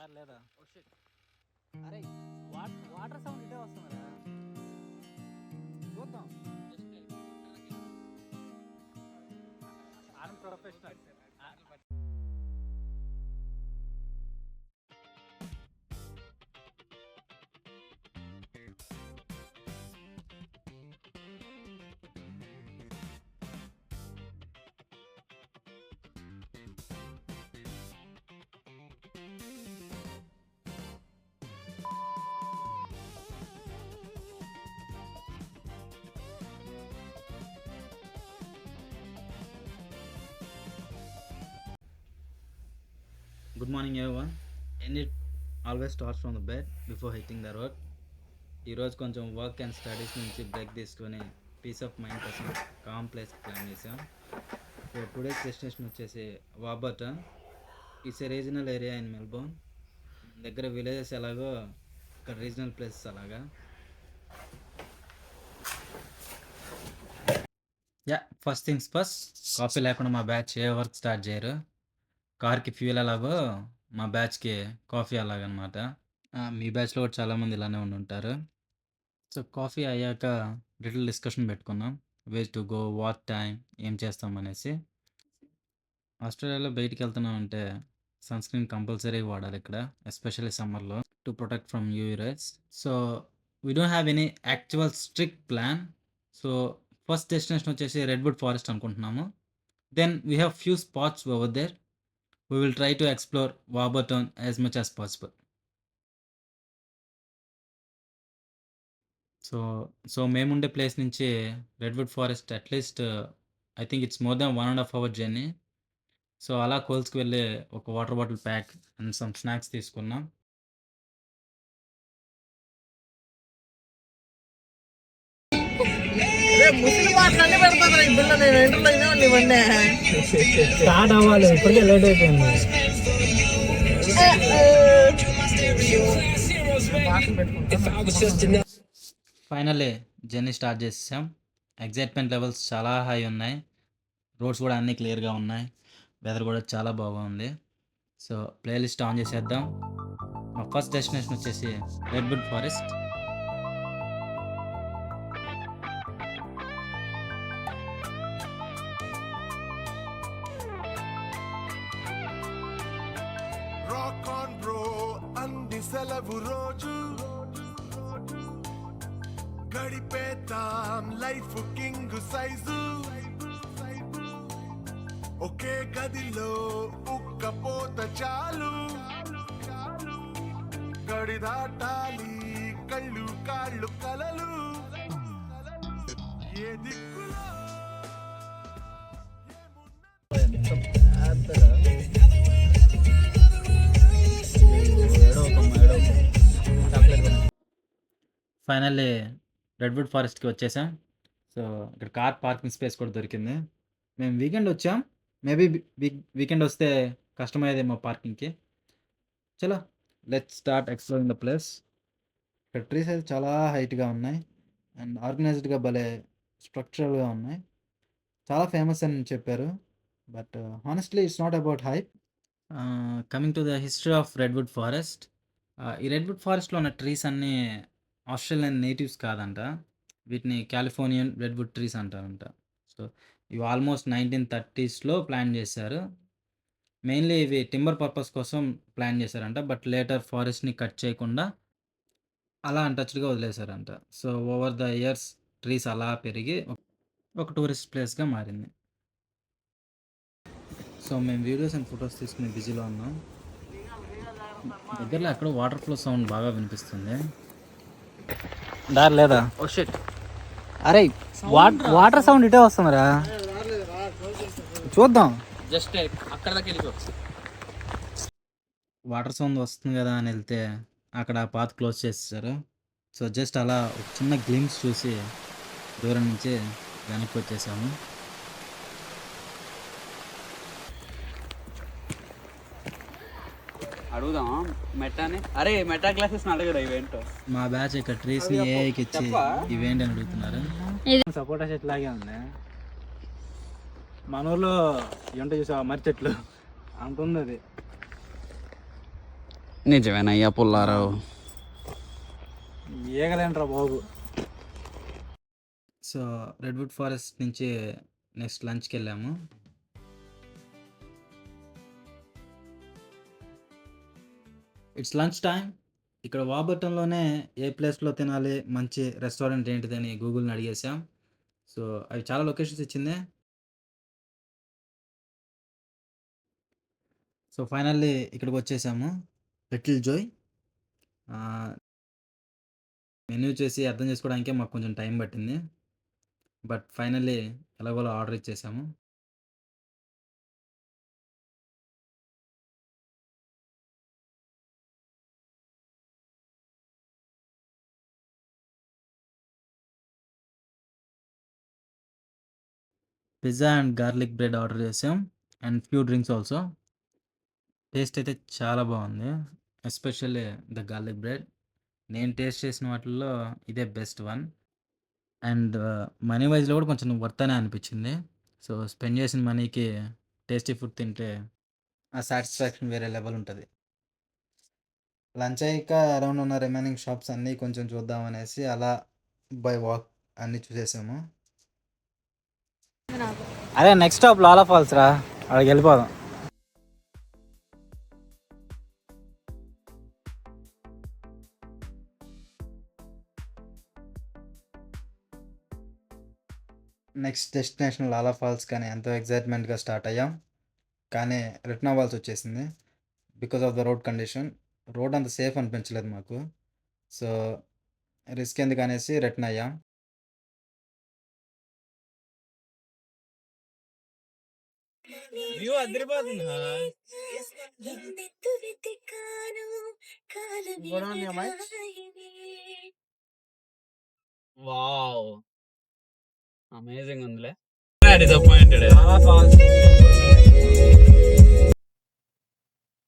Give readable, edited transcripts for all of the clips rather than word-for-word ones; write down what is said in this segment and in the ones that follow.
దారి లేదా? అరే వాటర్ సౌండ్ ఇటే వస్తుందిరా, చూద్దాం. Professional. Good morning everyone. And it always starts from the bed before hitting the road. ఈరోజు కొంచెం వర్క్ అండ్ స్టడీస్ నుంచి బ్రేక్ తీసుకొని పీస్ ఆఫ్ మైండ్ కోసం కామ్ ప్లేస్ ప్లాన్ చేసాం. సో టుడేస్ డెస్టినేషన్ వచ్చేసి Warburton. It's a regional area in Melbourne. దగ్గర villages ఎలాగో ఇక్కడ రీజనల్ ప్లేసెస్ అలాగా. ఫస్ట్ థింగ్స్ ఫస్ట్, కాఫీ లేకుండా మా బ్యాచ్ ఏ వర్క్ స్టార్ట్ చేయరు. కార్కి ఫ్యూల్ ఎలాగో మా బ్యాచ్కి కాఫీ అలాగనమాట. మీ బ్యాచ్లో కూడా చాలామంది ఇలానే ఉంటారు. సో కాఫీ అయ్యాక లిటిల్ డిస్కషన్ పెట్టుకున్నాం, way to go, what time, ఏం చేస్తాం అనేసి. ఆస్ట్రేలియాలో బయటికి వెళ్తున్నాం అంటే సన్ స్క్రీన్ కంపల్సరీ వాడాలి ఇక్కడ, ఎస్పెషల్లీ సమ్మర్లో, to protect from UV rays. So we don't have any actual strict plan. So first destination వచ్చేసి రెడ్వుడ్ ఫారెస్ట్ అనుకుంటున్నాము. Then we have few spots over there. We will try to explore Warburton as much as possible. So మేముండే place నుంచి Redwood Forest at least I think it's more than 1.5 hour journey. So అలా కోల్స్కి వెళ్ళి ఒక water bottle pack and some snacks తీసుకున్నాం. Start అవ్వాలి, ఇప్పటికే late అయిపోయింది. ఫైనల్లీ జర్నీ స్టార్ట్ చేసాం. ఎగ్జైట్మెంట్ లెవెల్స్ చాలా హై ఉన్నాయి. రోడ్స్ కూడా అన్నీ క్లియర్గా ఉన్నాయి. వెదర్ కూడా చాలా బాగుంది. సో ప్లేలిస్ట్ ఆన్ చేసేద్దాం. మా ఫస్ట్ డెస్టినేషన్ వచ్చేసి రెడ్వుడ్ ఫారెస్ట్. సెలవు రోజు గడిపేతాం లైఫ్ కింగ్ సైజు, ఒకే గదిలో ఉక్కపోత చాలు, గడి దాటాలి కళ్ళు కాళ్ళు కలలు, ఏ దిక్కులో ఫైనల్లీ రెడ్వుడ్ ఫారెస్ట్కి వచ్చేసాం. సో ఇక్కడ కార్ పార్కింగ్ స్పేస్ కూడా దొరికింది. మేము వీకెండ్ వచ్చాం, మేబీ వీకెండ్ వస్తే కష్టమయ్యేదేమో పార్కింగ్కి. చలో let's start exploring the place. ఇక్కడ ట్రీస్ అయితే చాలా హైట్గా ఉన్నాయి అండ్ ఆర్గనైజ్డ్గా భలే స్ట్రక్చరల్గా ఉన్నాయి. చాలా ఫేమస్ అని చెప్పారు, but honestly it's not about hype. Coming to the history of Redwood Forest. ఈ రెడ్వుడ్ ఫారెస్ట్లో ఉన్న ట్రీస్ అన్నీ ఆస్ట్రేలియన్ నేటివ్స్ కాదంట, వీటిని కాలిఫోర్నియన్ రెడ్వుడ్ ట్రీస్ అంటారంట. సో ఇవి ఆల్మోస్ట్ 1930s ప్లాన్ చేశారు. మెయిన్లీ ఇవి టింబర్ పర్పస్ కోసం ప్లాన్ చేశారంట, బట్ లేటర్ ఫారెస్ట్ని కట్ చేయకుండా అలా అన్టచ్డ్గా వదిలేశారంట. So over the years trees అలా పెరిగి ఒక టూరిస్ట్ ప్లేస్గా మారింది. సో మేము వీడియోస్ అండ్ ఫొటోస్ తీసుకుని బిజీలో ఉన్నాం. దగ్గరలో ఎక్కడో వాటర్ ఫ్లో సౌండ్ బాగా వినిపిస్తుంది. దారి లేదా? అరే వాటర్ సౌండ్ ఇటే వస్తుందిరా, చూద్దాం. జస్ట్ అక్కడ దాకా వెళ్ళిపో. వాటర్ సౌండ్ వస్తుంది కదా అని వెళ్తే అక్కడ పాత్ క్లోజ్ చేసేసారు. సో జస్ట్ అలా ఒక చిన్న గ్లిమ్స్ చూసి దూరం నుంచి వెనక్కి వచ్చేసాము. అడుగుదామా మెటాని? అరే మెటా క్లాసెస్ అడగరా ఇవేంటో. మా బ్యాచ్ ఇక్కడ ట్రీస్ని ఏఐకి ఇచ్చి ఇవేంటి అని అడుగుతున్నారు. సపోటా చెట్టు లాగే ఉంది. మన ఊర్లో ఎంట చూసావా మర్రి చెట్లు అంత ఉంది. అది నిజమేనయ్యా పుల్లారావు. ఏగలేంట్రా బాబు. సో రెడ్వుడ్ ఫారెస్ట్ నుంచి నెక్స్ట్ లంచ్కి వెళ్ళాము. It's lunch time. ఇక్కడ వాబర్టన్లోనే ఏ ప్లేస్లో తినాలి, మంచి రెస్టారెంట్ ఏంటిదని గూగుల్ని అడిగేసాం. సో అవి చాలా లొకేషన్స్ ఇచ్చింది. సో ఫైనల్లీ ఇక్కడికి వచ్చేసాము, లిటిల్ జోయ్. మెన్యూ చేసి అర్థం చేసుకోవడానికే మాకు కొంచెం టైం పట్టింది, బట్ ఫైనల్లీ ఎలాగోలా ఆర్డర్ ఇచ్చేసాము. Pizza and garlic bread order చేసాం, and few drinks also. Taste అయితే చాలా బాగుంది, ఎస్పెషల్లీ ద గార్లిక్ బ్రెడ్. నేను టేస్ట్ చేసిన వాటిల్లో ఇదే బెస్ట్ వన్. అండ్ మనీ వైజ్లో కూడా కొంచెం వర్త్ అనే అనిపించింది. సో స్పెండ్ చేసిన మనీకి టేస్టీ ఫుడ్ తింటే ఆ సాటిస్ఫాక్షన్ వేరే లెవెల్ ఉంటుంది. లంచ్ అయ్యాక అరౌండ్ ఉన్న రిమైనింగ్ షాప్స్ అన్నీ కొంచెం చూద్దాం అనేసి అలా బై వాక్ అన్నీ చూసేసాము. అదే నెక్స్ట్ స్టాప్ లాలా ఫాల్స్ రా, అక్కడికి వెళ్ళిపోదాం. నెక్స్ట్ డెస్టినేషన్ లాలా ఫాల్స్ కానీ ఎంతో ఎగ్జైట్మెంట్గా స్టార్ట్ అయ్యాం, కానీ రిటర్న్ అవ్వాల్సి వచ్చేసింది because of the road condition. Road అంత సేఫ్ అనిపించలేదు మాకు, సో రిస్క్ ఎందుకు అనేసి రిటర్న్ అయ్యాం. వ్యూ అదిరిపోతుంది. వావ్, అమేజింగ్ ఉందిలే. డిసప్పాయింటెడ్.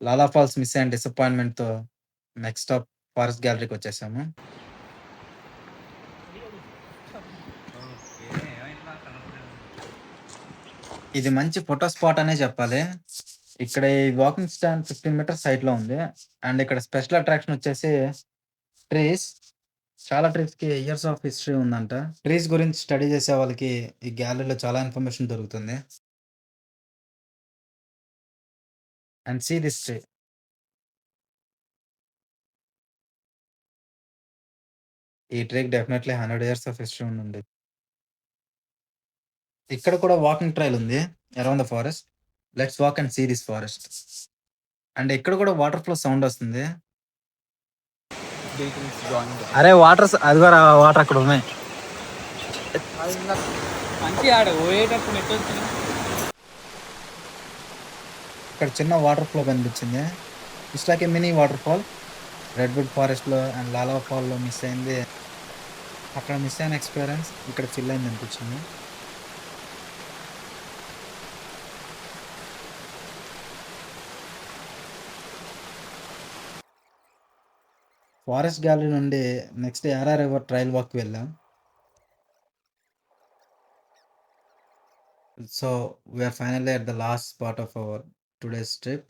లాలా ఫాల్స్ మిస్ అయిన డిసప్పాయింట్మెంట్తో నెక్స్ట్ స్టాప్ ఫారెస్ట్ గ్యాలరీకి వచ్చేసాము. ఇది మంచి ఫోటో స్పాట్ అనే చెప్పాలి. ఇక్కడ ఈ వాకింగ్ స్టాండ్ 15 మీటర్స్ హైట్లో ఉంది, అండ్ ఇక్కడ స్పెషల్ అట్రాక్షన్ వచ్చేసి ట్రీస్. చాలా ట్రీస్కి ఇయర్స్ ఆఫ్ హిస్టరీ ఉందంట. ట్రీస్ గురించి స్టడీ చేసే వాళ్ళకి ఈ గ్యాలరీలో చాలా ఇన్ఫర్మేషన్ దొరుకుతుంది. And see this tree. ఈ ట్రీకి డెఫినెట్లీ 100 ఇయర్స్ ఆఫ్ హిస్టరీ ఉంది. ఇక్కడ కూడా వాకింగ్ ట్రైల్ ఉంది around the forest. Let's walk and see this forest. And ఇక్కడ కూడా వాటర్ ఫ్లో సౌండ్ వస్తుంది. అరే వాటర్, అదిగో వాటర్ అక్కడ ఉన్నాయి. మంచి ఆడ పోయేటప్పుడు నెట్ వచ్చింది. ఇక్కడ చిన్న వాటర్ ఫ్లో కనిపించింది. It's like a mini waterfall. Redwood ఫారెస్ట్లో అండ్ లాలా ఫాల్లో మిస్ అయింది. అక్కడ మిస్ అయిన ఎక్స్పీరియన్స్ ఇక్కడ ఫిల్ అయింది అనిపించింది. ఫారెస్ట్ గ్యాలరీ నుండి next Yarra river trail walk వెళ్ళాం. So we are finally at the last part of our today's trip.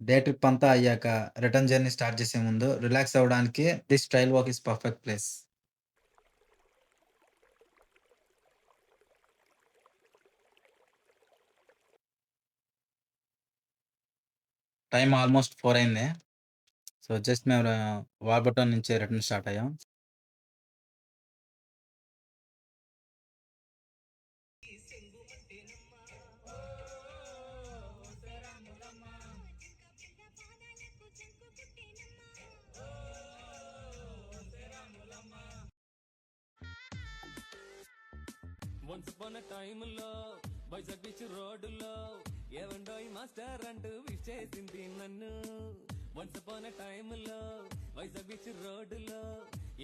Day trip అంతా అయ్యాక రిటర్న్ జర్నీ స్టార్ట్ చేసే ముందు రిలాక్స్ అవ్వడానికి this trail walk is perfect place. Time almost 4 అయింది. So just మేము వార్బటన్ నుంచి return start అయ్యాం. వన్స్ అపాన్ టైంలో వైజాగ్ బీచ్ రోడ్డులో ఏవండోయ్ మాస్టర్ అంటూ విష్ చేసింది నన్ను. వన్స్ అపాన్ టైంలో వైజాగ్ బీచ్ రోడ్డులో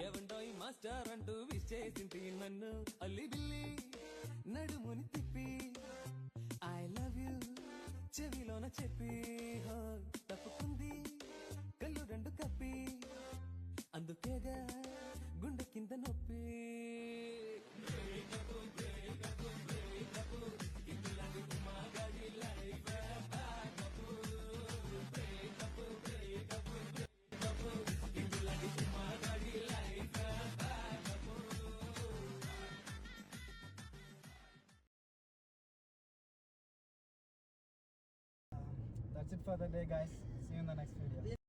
ఏవండోయ్ మాస్టర్ అంటూ విష్ చేసింది నన్ను. అల్లి బిల్లి నడుముని తిప్పి ఐ లవ్ యూ చెవిలోన చెప్పి తప్పుకుంది కళ్ళు రెండు కప్పి, అందుకేగా గుండె కింద నొప్పి. For the day guys. See you in the next video.